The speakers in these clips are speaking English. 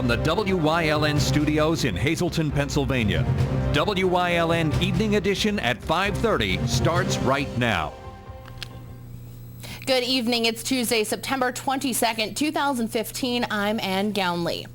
from the WYLN studios in Hazleton, Pennsylvania. WYLN Evening Edition at 5:30 starts right now. Good evening. It's Tuesday, September 22nd, 2015. I'm Ann Gownley.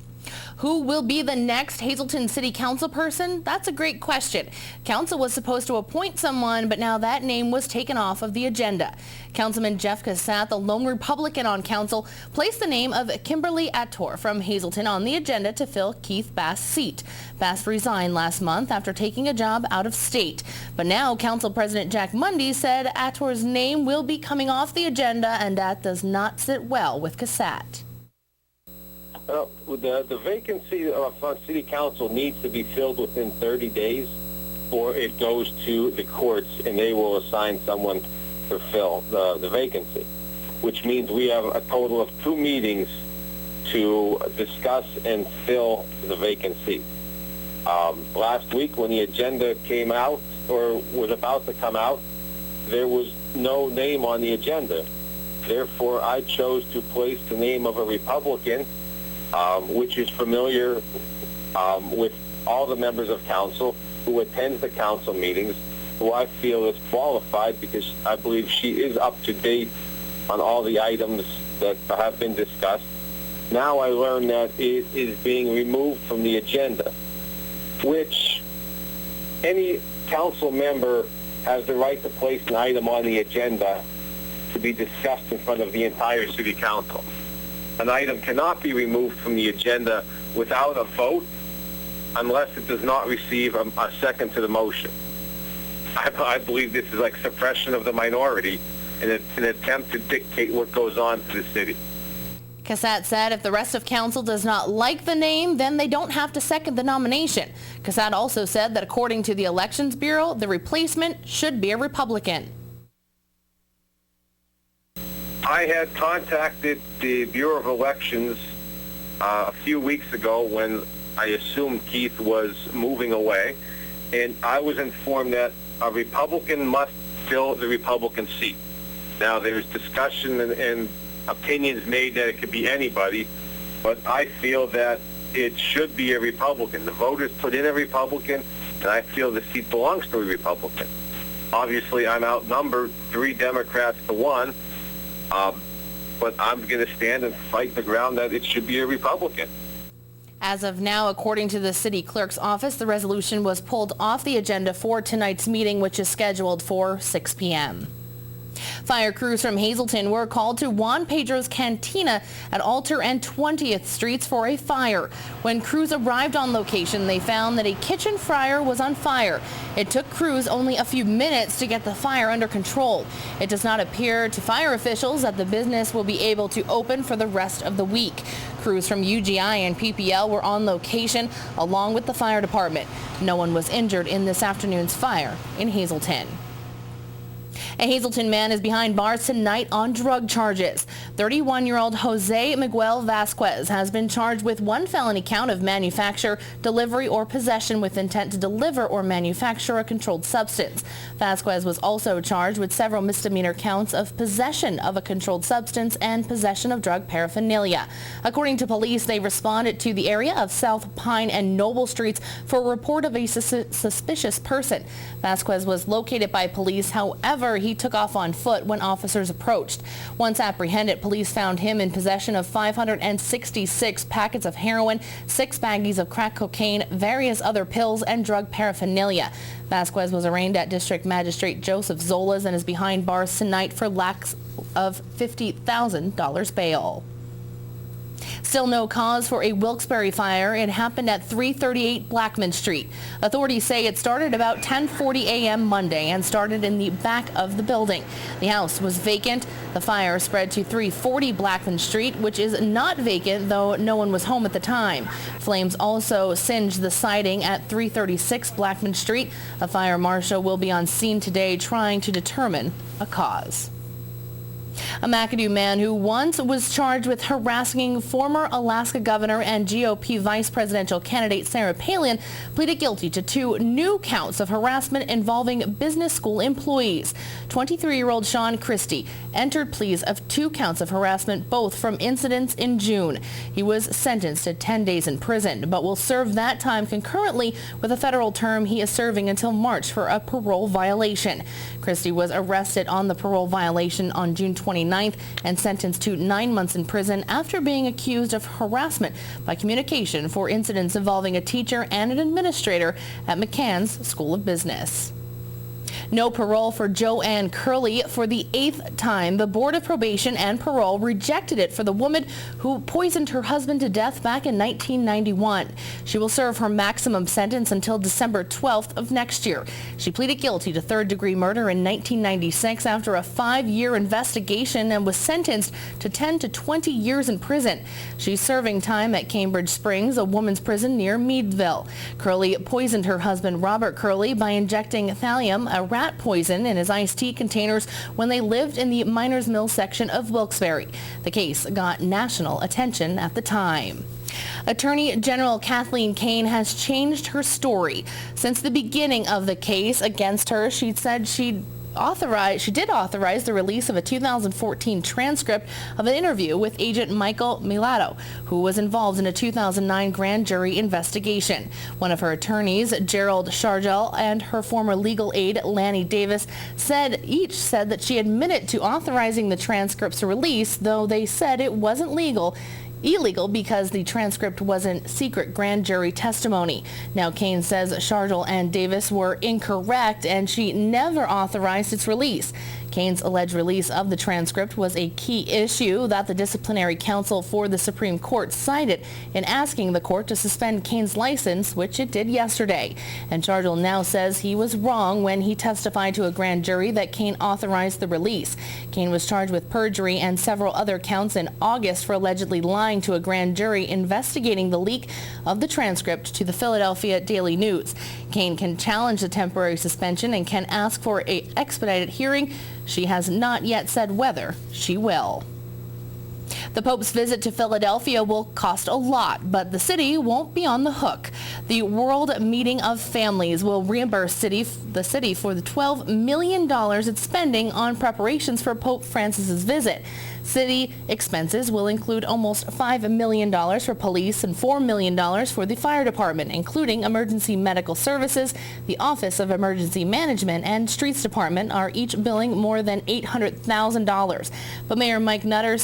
Who will be the next Hazleton City Council person? That's a great question. Council was supposed to appoint someone, but now that name was taken off of the agenda. Councilman Jeff Cassatt, the lone Republican on council, placed the name of Kimberly Attor from Hazleton on the agenda to fill Keith Bass' seat. Bass resigned last month after taking a job out of state. But now Council President Jack Mundy said Attor's name will be coming off the agenda, and that does not sit well with Cassatt. The vacancy of City Council needs to be filled within 30 days, or it goes to the courts and they will assign someone to fill the vacancy, which means we have a total of 2 meetings to discuss and fill the vacancy. Last week when the agenda came out, or was about to come out, there was no name on the agenda. Therefore, I chose to place the name of a Republican, which is familiar with all the members of council, who attends the council meetings, who I feel is qualified because I believe she is up to date on all the items that have been discussed. Now I learn that it is being removed from the agenda, which any council member has the right to place an item on the agenda to be discussed in front of the entire city council. An item cannot be removed from the agenda without a vote unless it does not receive a second to the motion. I believe this is like suppression of the minority in an attempt to dictate what goes on to the city. Cassatt said if the rest of council does not like the name, then they don't have to second the nomination. Cassatt also said that according to the Elections Bureau, the replacement should be a Republican. I had contacted the Bureau of Elections a few weeks ago when I assumed Keith was moving away, and I was informed that a Republican must fill the Republican seat. Now, there's discussion and opinions made that it could be anybody, but I feel that it should be a Republican. The voters put in a Republican, and I feel the seat belongs to a Republican. Obviously, I'm outnumbered 3 Democrats to 1, but I'm going to stand and fight the ground that it should be a Republican. As of now, according to the city clerk's office, the resolution was pulled off the agenda for tonight's meeting, which is scheduled for 6 p.m. Fire crews from Hazleton were called to Juan Pedro's Cantina at Alter and 20th Streets for a fire. When crews arrived on location, they found that a kitchen fryer was on fire. It took crews only a few minutes to get the fire under control. It does not appear to fire officials that the business will be able to open for the rest of the week. Crews from UGI and PPL were on location along with the fire department. No one was injured in this afternoon's fire in Hazleton. A Hazleton man is behind bars tonight on drug charges. 31-year-old Jose Miguel Vasquez has been charged with 1 felony count of manufacture, delivery, or possession with intent to deliver or manufacture a controlled substance. Vasquez was also charged with several misdemeanor counts of possession of a controlled substance and possession of drug paraphernalia. According to police, they responded to the area of South Pine and Noble Streets for a report of a suspicious person. Vasquez was located by police. However, he took off on foot when officers approached. Once apprehended, police found him in possession of 566 packets of heroin, 6 baggies of crack cocaine, various other pills, and drug paraphernalia. Vasquez was arraigned at District Magistrate Joseph Zola's and is behind bars tonight for lack of $50,000 bail. Still no cause for a Wilkes-Barre fire. It happened at 338 Blackman Street. Authorities say it started about 10:40 a.m. Monday and started in the back of the building. The house was vacant. The fire spread to 340 Blackman Street, which is not vacant, though no one was home at the time. Flames also singed the siding at 336 Blackman Street. A fire marshal will be on scene today trying to determine a cause. A McAdoo man who once was charged with harassing former Alaska governor and GOP vice presidential candidate Sarah Palin pleaded guilty to 2 new counts of harassment involving business school employees. 23-year-old Sean Christie entered pleas of 2 counts of harassment, both from incidents in June. He was sentenced to 10 days in prison, but will serve that time concurrently with a federal term he is serving until March for a parole violation. Christie was arrested on the parole violation on June 29th and sentenced to 9 months in prison after being accused of harassment by communication for incidents involving a teacher and an administrator at McCann's School of Business. No parole for Joanne Curley for the 8th time. The Board of Probation and Parole rejected it for the woman who poisoned her husband to death back in 1991. She will serve her maximum sentence until December 12th of next year. She pleaded guilty to third-degree murder in 1996 after a 5-year investigation and was sentenced to 10 to 20 years in prison. She's serving time at Cambridge Springs, a woman's prison near Meadville. Curley poisoned her husband, Robert Curley, by injecting thallium, a rat poison, in his iced tea containers when they lived in the Miners Mill section of Wilkes-Barre. The case got national attention at the time. Attorney General Kathleen Kane has changed her story. Since the beginning of the case against her, she said she did authorize the release of a 2014 transcript of an interview with agent Michael Milato, who was involved in a 2009 grand jury investigation. One of her attorneys, Gerald Shargel, and her former legal aide, Lanny Davis, each said that she admitted to authorizing the transcript's release, though they said it wasn't illegal because the transcript wasn't secret grand jury testimony. Now Kane says Shargel and Davis were incorrect and she never authorized its release. Kane's alleged release of the transcript was a key issue that the disciplinary counsel for the Supreme Court cited in asking the court to suspend Kane's license, which it did yesterday. And Shargel now says he was wrong when he testified to a grand jury that Kane authorized the release. Kane was charged with perjury and several other counts in August for allegedly lying to a grand jury investigating the leak of the transcript to the Philadelphia Daily News. Kane can challenge the temporary suspension and can ask for an expedited hearing. She has not yet said whether she will. The Pope's visit to Philadelphia will cost a lot, but the city won't be on the hook. The World Meeting of Families will reimburse the city for the $12 million it's spending on preparations for Pope Francis's visit. City expenses will include almost $5 million for police and $4 million for the fire department, including emergency medical services. The Office of Emergency Management and Streets Department are each billing more than $800,000. But Mayor Mike Nutter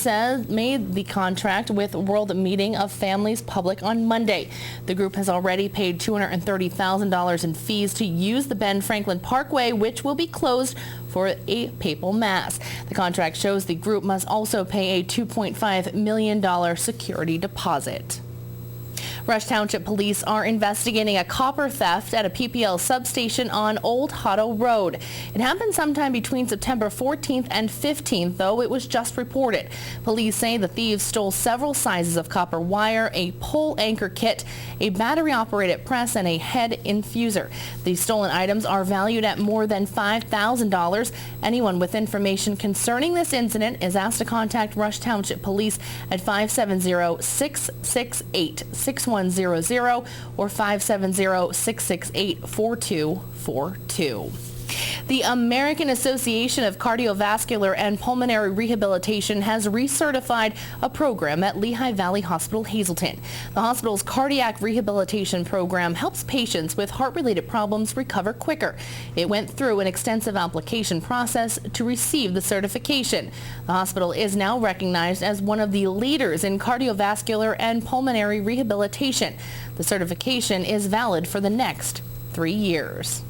made the contract with World Meeting of Families public on Monday. The group has already paid $230,000 in fees to use the Ben Franklin Parkway, which will be closed for a papal mass. The contract shows the group must also pay a $2.5 million security deposit. Rush Township Police are investigating a copper theft at a PPL substation on Old Hotto Road. It happened sometime between September 14th and 15th, though it was just reported. Police say the thieves stole several sizes of copper wire, a pole anchor kit, a battery-operated press, and a head infuser. The stolen items are valued at more than $5,000. Anyone with information concerning this incident is asked to contact Rush Township Police at 570-668-6100 or 570-668-4242. The American Association of Cardiovascular and Pulmonary Rehabilitation has recertified a program at Lehigh Valley Hospital, Hazleton. The hospital's cardiac rehabilitation program helps patients with heart-related problems recover quicker. It went through an extensive application process to receive the certification. The hospital is now recognized as one of the leaders in cardiovascular and pulmonary rehabilitation. The certification is valid for the next 3 years.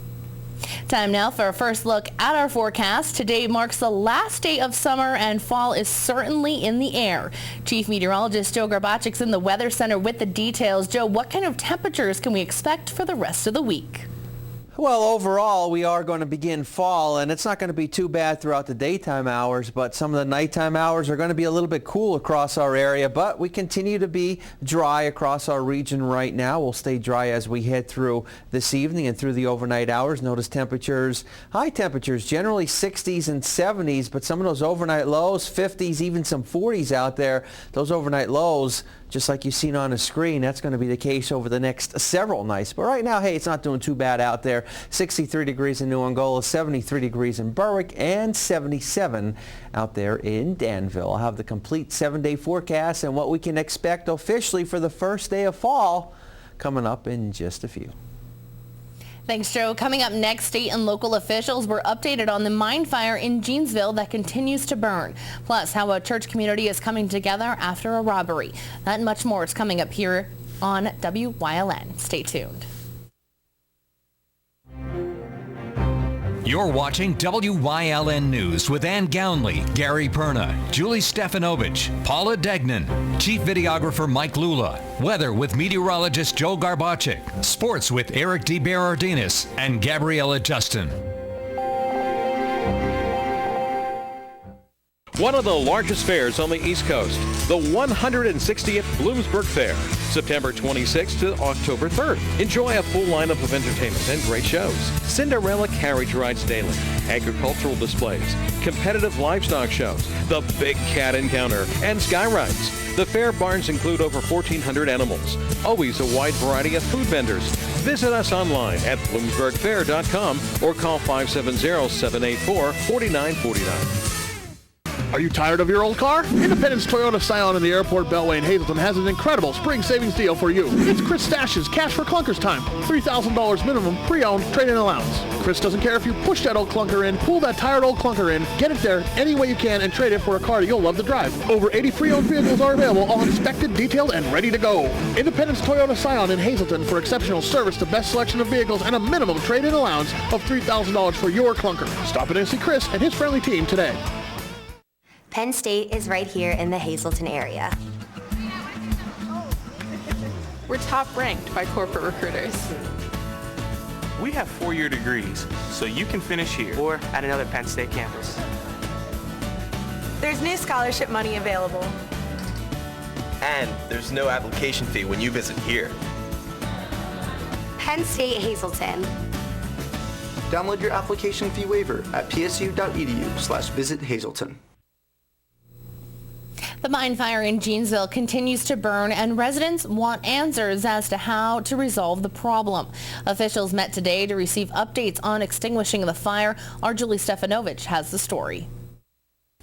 Time now for a first look at our forecast. Today marks the last day of summer and fall is certainly in the air. Chief Meteorologist Joe Garbachik's in the Weather Center with the details. Joe, what kind of temperatures can we expect for the rest of the week? Well, overall, we are going to begin fall, and it's not going to be too bad throughout the daytime hours, but some of the nighttime hours are going to be a little bit cool across our area, but we continue to be dry across our region right now. We'll stay dry as we head through this evening and through the overnight hours. Notice temperatures, high temperatures, generally 60s and 70s, but some of those overnight lows, 50s, even some 40s out there. Those overnight lows, just like you've seen on the screen, that's going to be the case over the next several nights. But right now, hey, it's not doing too bad out there. 63 degrees in New Angola, 73 degrees in Berwick, and 77 out there in Danville. I'll have the complete 7-day forecast and what we can expect officially for the first day of fall coming up in just a few. Thanks, Joe. Coming up next, state and local officials were updated on the mine fire in Jeansville that continues to burn. Plus, how a church community is coming together after a robbery. That and much more is coming up here on WYLN. Stay tuned. You're watching WYLN News with Ann Gownley, Gary Perna, Julie Stefanovich, Paula Degnan, Chief Videographer Mike Lula, weather with meteorologist Joe Garbacik, sports with Eric DeBerardinis and Gabriella Justin. One of the largest fairs on the East Coast, the 160th Bloomsburg Fair, September 26th to October 3rd. Enjoy a full lineup of entertainment and great shows. Cinderella carriage rides daily, agricultural displays, competitive livestock shows, the Big Cat Encounter, and sky rides. The fair barns include over 1,400 animals. Always a wide variety of food vendors. Visit us online at bloomsburgfair.com or call 570-784-4949. Are you tired of your old car? Independence Toyota Scion in the Airport Beltway in Hazleton has an incredible spring savings deal for you. It's Chris Stash's Cash for Clunkers time. $3,000 minimum pre-owned trade-in allowance. Chris doesn't care if you push that old clunker in, pull that tired old clunker in, get it there any way you can and trade it for a car you'll love to drive. Over 80 pre-owned vehicles are available, all inspected, detailed, and ready to go. Independence Toyota Scion in Hazleton for exceptional service, the best selection of vehicles, and a minimum trade-in allowance of $3,000 for your clunker. Stop in and see Chris and his friendly team today. Penn State is right here in the Hazleton area. We're top ranked by corporate recruiters. We have 4-year degrees, so you can finish here or at another Penn State campus. There's new scholarship money available. And there's no application fee when you visit here. Penn State Hazleton. Download your application fee waiver at psu.edu/visit Hazleton. The mine fire in Jeansville continues to burn, and residents want answers as to how to resolve the problem. Officials met today to receive updates on extinguishing the fire. Our Julie Stefanovich has the story.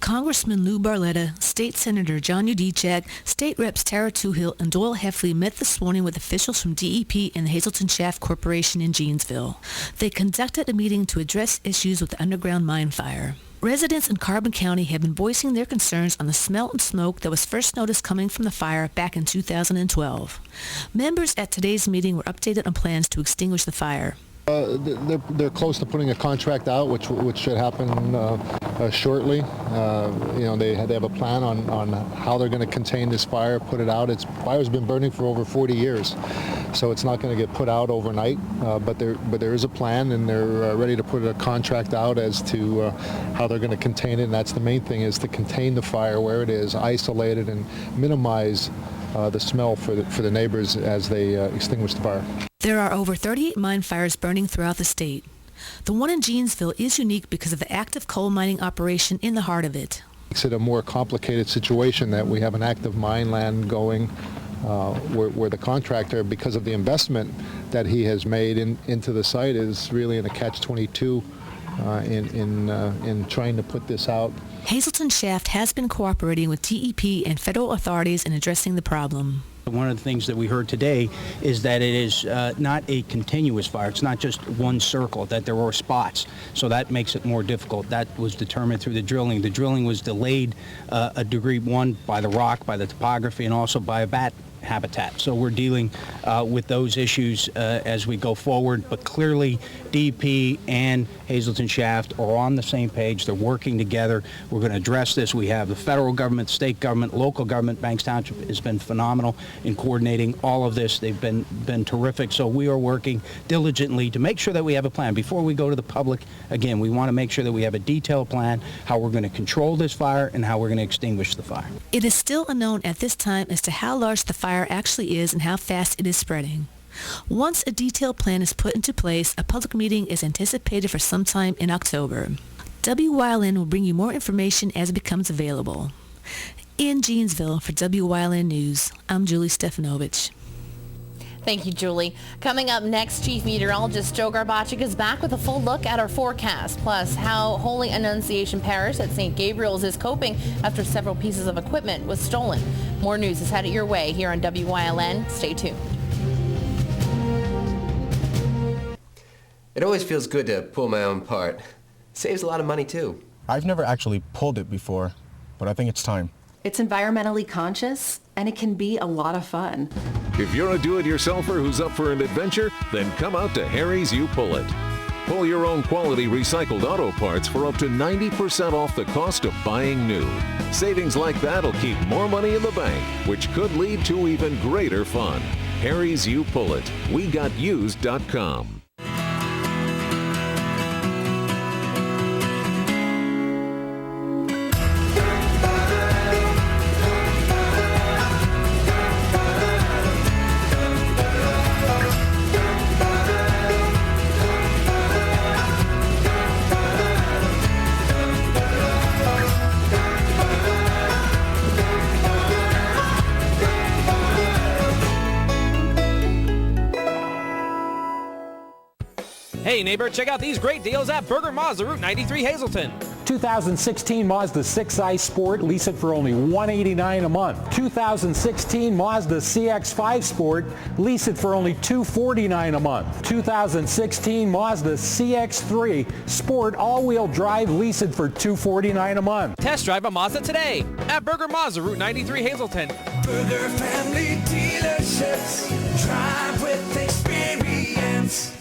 Congressman Lou Barletta, State Senator John Udicek, State Reps Tara Toohill, and Doyle Heffley met this morning with officials from DEP and the Hazleton Shaft Corporation in Jeansville. They conducted a meeting to address issues with the underground mine fire. Residents in Carbon County have been voicing their concerns on the smell and smoke that was first noticed coming from the fire back in 2012. Members at today's meeting were updated on plans to extinguish the fire. They're close to putting a contract out, which should happen shortly. They have a plan on how they're going to contain this fire, put it out. Fire's been burning for over 40 years, so it's not going to get put out overnight. But there is a plan, and they're ready to put a contract out as to how they're going to contain it. And that's the main thing, is to contain the fire where it is, isolate it, and minimize the smell for the neighbors as they extinguish the fire. There are over 38 mine fires burning throughout the state. The one in Jeansville is unique because of the active coal mining operation in the heart of it. Makes it a more complicated situation that we have an active mine land going where the contractor, because of the investment that he has made into the site, is really in a catch-22 in trying to put this out. Hazleton Shaft has been cooperating with DEP and federal authorities in addressing the problem. One of the things that we heard today is that it is not a continuous fire. It's not just one circle, that there were spots. So that makes it more difficult. That was determined through the drilling. The drilling was delayed a degree, one, by the rock, by the topography, and also by a bat habitat. So we're dealing with those issues as we go forward, but clearly DEP and Hazleton Shaft are on the same page. They're working together. We're going to address this. We have the federal government, state government, local government. Banks Township has been phenomenal in coordinating all of this. They've been terrific. So we are working diligently to make sure that we have a plan. Before we go to the public, again, we want to make sure that we have a detailed plan, how we're going to control this fire and how we're going to extinguish the fire. It is still unknown at this time as to how large the fire actually is and how fast it is spreading. Once a detailed plan is put into place, a public meeting is anticipated for sometime in October. WYLN will bring you more information as it becomes available. In Janesville for WYLN News, I'm Julie Stefanovich. Thank you, Julie. Coming up next, Chief Meteorologist Joe Garbaczyk is back with a full look at our forecast, plus how Holy Annunciation Parish at St. Gabriel's is coping after several pieces of equipment was stolen. More news is headed your way here on WYLN. Stay tuned. It always feels good to pull my own part. Saves a lot of money, too. I've never actually pulled it before, but I think it's time. It's environmentally conscious, and it can be a lot of fun. If you're a do-it-yourselfer who's up for an adventure, then come out to Harry's You Pull It. Pull your own quality recycled auto parts for up to 90% off the cost of buying new. Savings like that'll keep more money in the bank, which could lead to even greater fun. Harry's You Pull It. WeGotUsed.com. Hey neighbor, check out these great deals at Burger Mazda, Route 93 Hazleton. 2016 Mazda 6i Sport, lease it for only $189 a month. 2016 Mazda CX-5 Sport, lease it for only $249 a month. 2016 Mazda CX-3 Sport all-wheel drive, lease it for $249 a month. Test drive a Mazda today at Burger Mazda, Route 93 Hazleton. Burger Family Dealerships, drive with experience.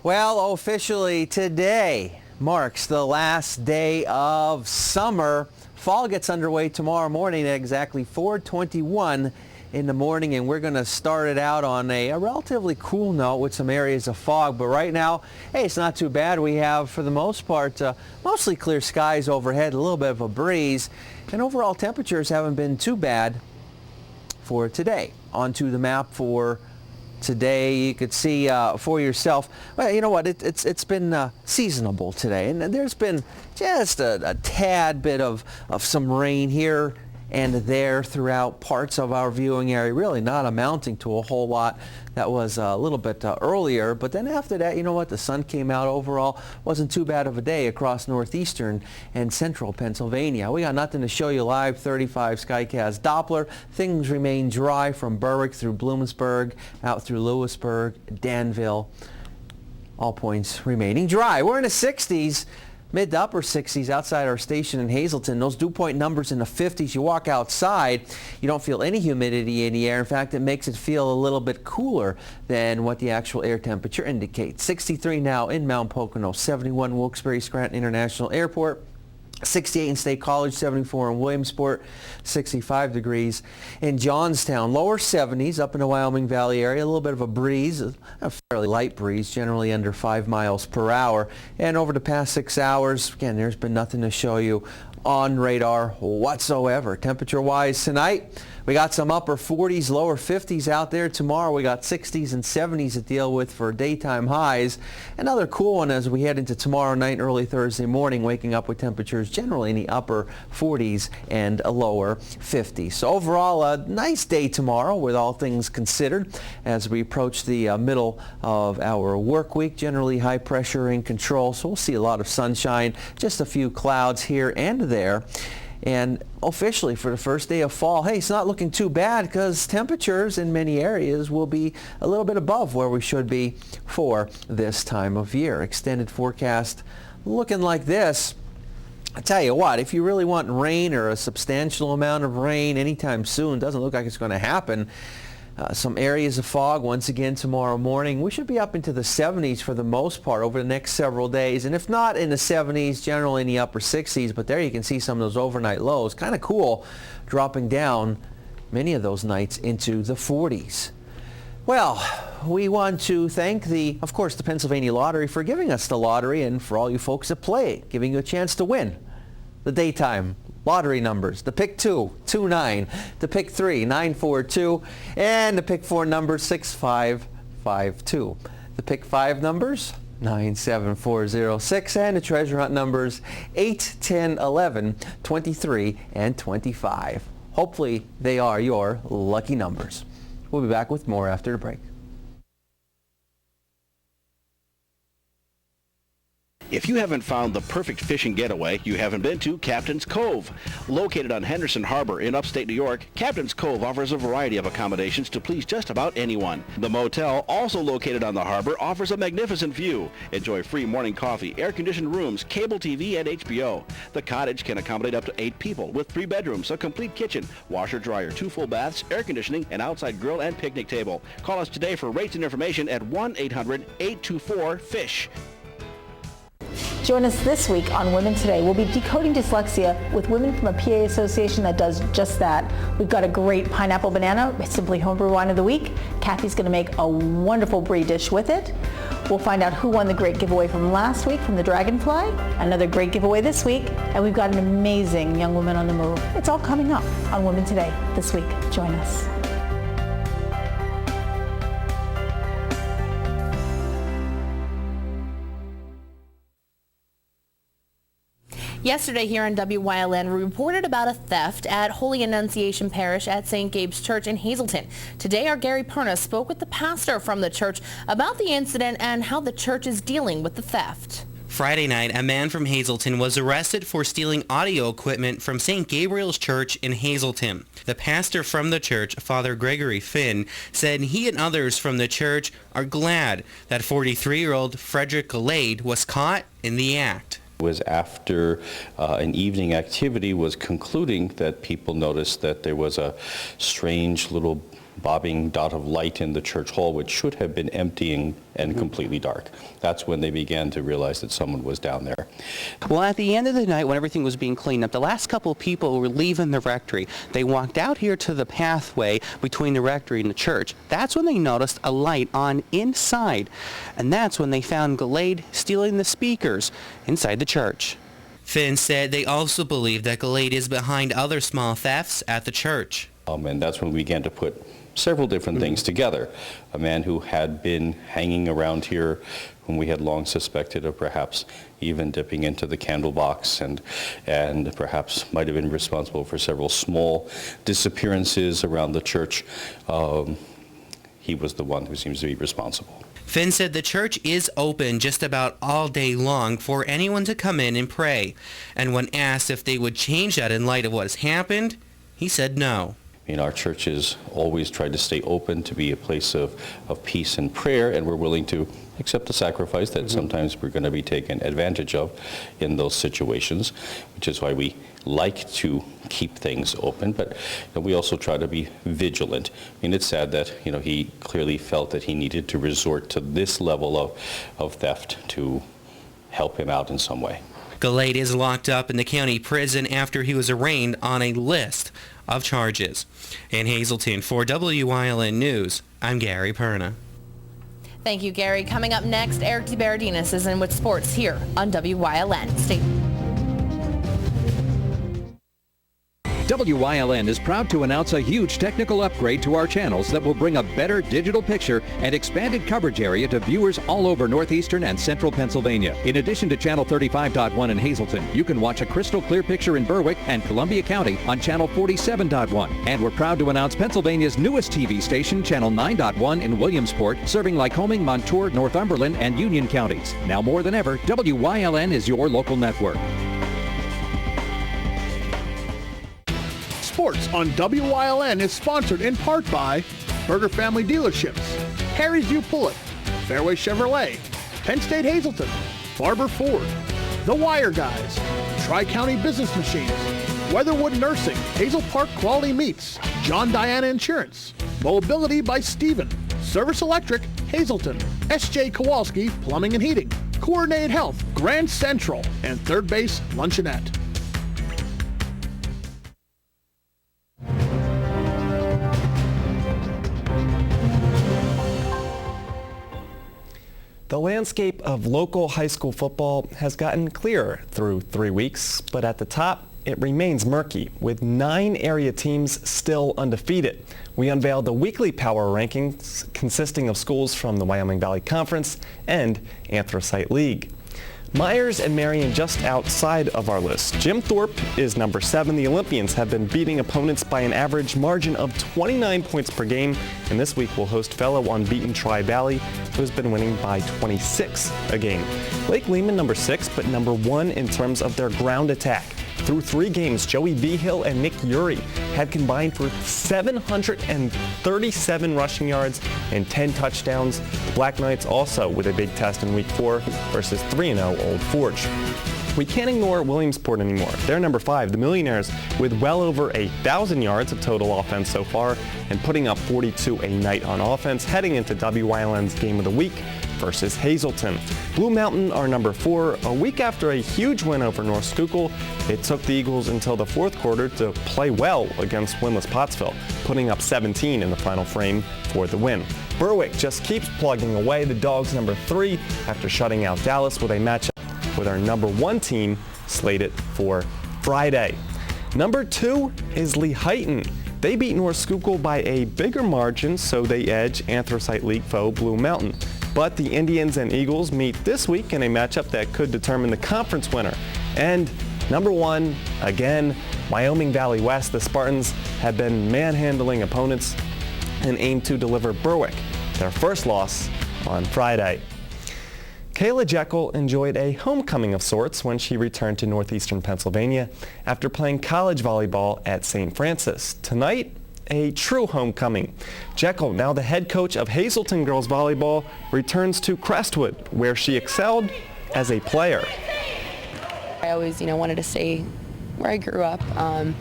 Well, officially today marks the last day of summer. Fall gets underway tomorrow morning at exactly 4:21 in the morning, and we're going to start it out on a relatively cool note with some areas of fog. But right now, hey, it's not too bad. We have, for the most part, mostly clear skies overhead, a little bit of a breeze, and overall temperatures haven't been too bad for today. Onto the map for today, you could see for yourself. Well, you know what? It's been seasonable today, and there's been just a tad bit of some rain here and there throughout parts of our viewing area, really not amounting to a whole lot. That was a little bit earlier, but then after that, you know what, the sun came out. Overall, wasn't too bad of a day across northeastern and central Pennsylvania. We got nothing to show you live. 35 Skycast Doppler. Things remain dry from Berwick through Bloomsburg, out through Lewisburg, Danville. All points remaining dry. We're in the 60s. Mid to upper 60s outside our station in Hazleton. Those dew point numbers in the 50s. You walk outside, you don't feel any humidity in the air. In fact, it makes it feel a little bit cooler than what the actual air temperature indicates. 63 now in Mount Pocono, 71 Wilkes-Barre-Scranton International Airport, 68 in State College, 74 in Williamsport, 65 degrees in Johnstown. Lower 70s up in the Wyoming Valley area. A little bit of a breeze, a fairly light breeze, generally under 5 miles per hour. And over the past 6 hours, again, there's been nothing to show you on radar whatsoever. Temperature-wise tonight, we got some upper 40s, lower 50s out there. Tomorrow we got 60s and 70s to deal with for daytime highs. Another cool one as we head into tomorrow night and early Thursday morning, waking up with temperatures generally in the upper 40s and a lower 50s. So overall, a nice day tomorrow with all things considered as we approach the middle of our work week. Generally high pressure in control, so we'll see a lot of sunshine, just a few clouds here and there. And officially for the first day of fall, hey, it's not looking too bad because temperatures in many areas will be a little bit above where we should be for this time of year. Extended forecast looking like this. I tell you what, if you really want rain or a substantial amount of rain anytime soon, doesn't look like it's going to happen. Some areas of fog once again tomorrow morning. We should be up into the 70s for the most part over the next several days. And if not in the 70s, generally in the upper 60s. But there you can see some of those overnight lows. Kind of cool, dropping down many of those nights into the 40s. Well, we want to thank of course, the Pennsylvania Lottery for giving us the lottery, and for all you folks that play, giving you a chance to win the daytime lottery numbers. The pick 2, 29. The pick 3, 942. And the pick 4 number, 6552. The pick 5 numbers, 97406. And the treasure hunt numbers, 8, 10, 11, 23, and 25. Hopefully they are your lucky numbers. We'll be back with more after the break. If you haven't found the perfect fishing getaway, you haven't been to Captain's Cove. Located on Henderson Harbor in upstate New York, Captain's Cove offers a variety of accommodations to please just about anyone. The motel, also located on the harbor, offers a magnificent view. Enjoy free morning coffee, air-conditioned rooms, cable TV, and HBO. The cottage can accommodate up to 8 people with 3 bedrooms, a complete kitchen, washer-dryer, 2 full baths, air conditioning, an outside grill, and picnic table. Call us today for rates and information at 1-800-824-FISH. Join us this week on Women Today. We'll be decoding dyslexia with women from a PA association that does just that. We've got a great pineapple banana, Simply Homebrew Wine of the Week. Kathy's going to make a wonderful brie dish with it. We'll find out who won the great giveaway from last week from the Dragonfly. Another great giveaway this week. And we've got an amazing young woman on the move. It's all coming up on Women Today this week. Join us. Yesterday here on WYLN, we reported about a theft at Holy Annunciation Parish at St. Gabe's Church in Hazleton. Today, our Gary Perna spoke with the pastor from the church about the incident and how the church is dealing with the theft. Friday night, a man from Hazleton was arrested for stealing audio equipment from St. Gabriel's Church in Hazleton. The pastor from the church, Father Gregory Finn, said he and others from the church are glad that 43-year-old Frederick Galade was caught in the act. Was after an evening activity was concluding that people noticed that there was a strange little bobbing dot of light in the church hall, which should have been emptying and completely dark. That's when they began to realize that someone was down there. Well, at the end of the night, when everything was being cleaned up, the last couple of people were leaving the rectory. They walked out here to the pathway between the rectory and the church. That's when they noticed a light on inside, and that's when they found Galade stealing the speakers inside the church. Finn said they also believe that Galade is behind other small thefts at the church. And that's when we began to put several different things together. A man who had been hanging around here, whom we had long suspected of perhaps even dipping into the candle box and perhaps might have been responsible for several small disappearances around the church. He was the one who seems to be responsible. Finn said the church is open just about all day long for anyone to come in and pray. And when asked if they would change that in light of what has happened, he said no. Our church has always tried to stay open, to be a place of peace and prayer, and we're willing to accept the sacrifice that sometimes we're going to be taken advantage of in those situations, which is why we like to keep things open, but we also try to be vigilant. It's sad that he clearly felt that he needed to resort to this level of theft to help him out in some way. Galade is locked up in the county prison after he was arraigned on a list of charges. In Hazleton, for WYLN News, I'm Gary Perna. Thank you, Gary. Coming up next, Eric DeBardinis is in with sports here on WYLN. Stay WYLN is proud to announce a huge technical upgrade to our channels that will bring a better digital picture and expanded coverage area to viewers all over northeastern and central Pennsylvania. In addition to Channel 35.1 in Hazleton, you can watch a crystal clear picture in Berwick and Columbia County on Channel 47.1. And we're proud to announce Pennsylvania's newest TV station, Channel 9.1 in Williamsport, serving Lycoming, Montour, Northumberland, and Union counties. Now more than ever, WYLN is your local network. Sports on WYLN is sponsored in part by Burger Family Dealerships, Harry's U Pullet, Fairway Chevrolet, Penn State Hazleton, Barber Ford, The Wire Guys, Tri-County Business Machines, Weatherwood Nursing, Hazel Park Quality Meats, John Diana Insurance, Mobility by Steven, Service Electric, Hazleton, S.J. Kowalski Plumbing and Heating, Coordinated Health, Grand Central, and Third Base Luncheonette. The landscape of local high school football has gotten clearer through 3 weeks, but at the top, it remains murky, with 9 area teams still undefeated. We unveiled the weekly power rankings consisting of schools from the Wyoming Valley Conference and Anthracite League. Myers and Marion just outside of our list. Jim Thorpe is number 7. The Olympians have been beating opponents by an average margin of 29 points per game, and this week will host fellow unbeaten Tri-Valley, who's been winning by 26 a game. Lake Lehman number 6, but number 1 in terms of their ground attack. Through 3 games, Joey Behill and Nick Urey had combined for 737 rushing yards and 10 touchdowns. The Black Knights also with a big test in Week 4 versus 3-0 Old Forge. We can't ignore Williamsport anymore. They're number 5, the Millionaires, with well over 1,000 yards of total offense so far and putting up 42 a night on offense, heading into WYLN's Game of the Week versus Hazleton. Blue Mountain are number 4. A week after a huge win over North Schuylkill, it took the Eagles until the 4th quarter to play well against winless Pottsville, putting up 17 in the final frame for the win. Berwick just keeps plugging away. The Dogs number 3 after shutting out Dallas with a matchup with our number 1 team slated for Friday. Number 2 is Lehighton. They beat North Schuylkill by a bigger margin, so they edge Anthracite League foe Blue Mountain. But the Indians and Eagles meet this week in a matchup that could determine the conference winner. And number 1, again, Wyoming Valley West. The Spartans have been manhandling opponents and aim to deliver Berwick their first loss on Friday. Kayla Jekyll enjoyed a homecoming of sorts when she returned to northeastern Pennsylvania after playing college volleyball at St. Francis. Tonight, a true homecoming. Jekyll, now the head coach of Hazleton Girls Volleyball, returns to Crestwood, where she excelled as a player. I always, wanted to stay where I grew up, and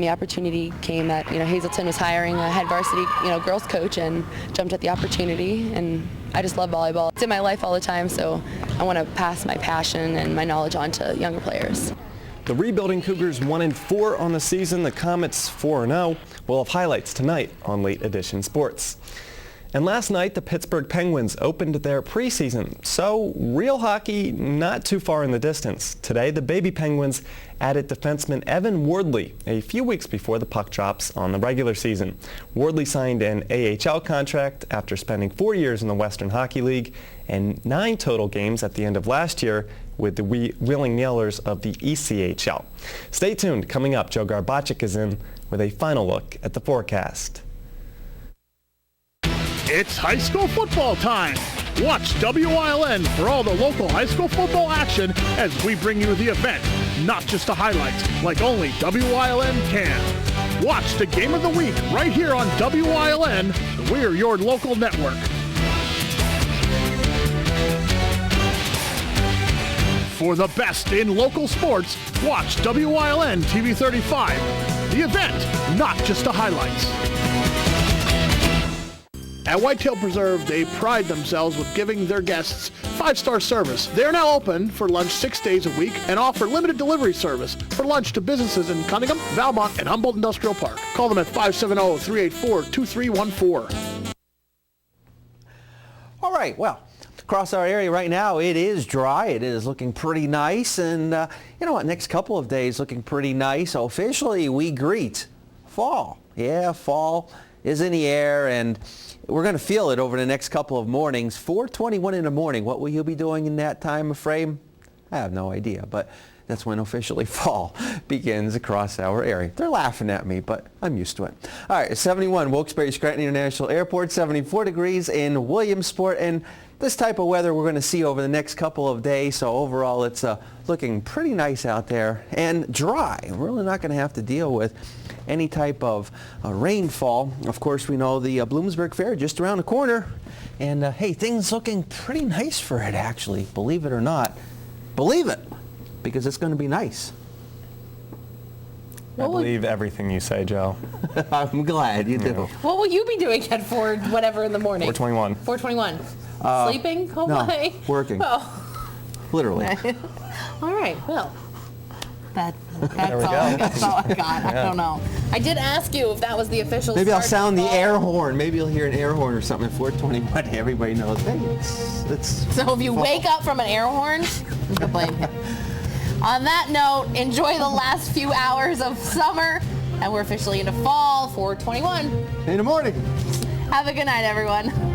the opportunity came that, Hazleton was hiring a head varsity, girls coach, and jumped at the opportunity, and I just love volleyball. It's in my life all the time, so I want to pass my passion and my knowledge on to younger players. The rebuilding Cougars 1-4 on the season. The Comets 4-0. We'll have highlights tonight on Late Edition Sports. And last night, the Pittsburgh Penguins opened their preseason. So real hockey not too far in the distance. Today, the Baby Penguins added defenseman Evan Wardley a few weeks before the puck drops on the regular season. Wardley signed an AHL contract after spending 4 years in the Western Hockey League and 9 total games at the end of last year with the Wheeling Nailers of the ECHL. Stay tuned. Coming up, Joe Garbachik is in with a final look at the forecast. It's high school football time. Watch WYLN for all the local high school football action as we bring you the event, not just the highlights, like only WYLN can. Watch the Game of the Week right here on WYLN. We're your local network. For the best in local sports, watch WYLN TV 35. The event, not just the highlights. At Whitetail Preserve, they pride themselves with giving their guests 5-star service. They are now open for lunch 6 days a week and offer limited delivery service for lunch to businesses in Cunningham, Valmont, and Humboldt Industrial Park. Call them at 570-384-2314. All right, well, across our area right now, it is dry. It is looking pretty nice. And you know what? Next couple of days looking pretty nice. So officially, we greet fall. Yeah, fall is in the air, and we're going to feel it over the next couple of mornings. 4:21 in the morning. What will you be doing in that time frame? I have no idea, but that's when officially fall begins across our area. They're laughing at me, but I'm used to it. All right, 71 Wilkes-Barre Scranton International Airport, 74 degrees in Williamsport, and this type of weather we're going to see over the next couple of days. So overall, it's looking pretty nice out there and dry. We're really not going to have to deal with any type of rainfall. Of course, we know the Bloomsburg Fair just around the corner. And hey, things looking pretty nice for it, actually, believe it or not. Believe it, because it's going to be nice. I believe everything you say, Joe. I'm glad you do. What will you be doing at 4 whatever in the morning? 4:21. 4:21. Sleeping? Oh no, my. working. Oh. Literally. All right. Well, that's There we all. go. That's all I got. I don't know. I did ask you if that was the official. Maybe I'll start sound to the fall. air horn. Maybe you'll hear an air horn or something at 4:21. Everybody knows. Hey, it's So if you wake up from an air horn, you can blame him. On that note, enjoy the last few hours of summer, and we're officially into fall. 4:21 in the morning. Have a good night, everyone.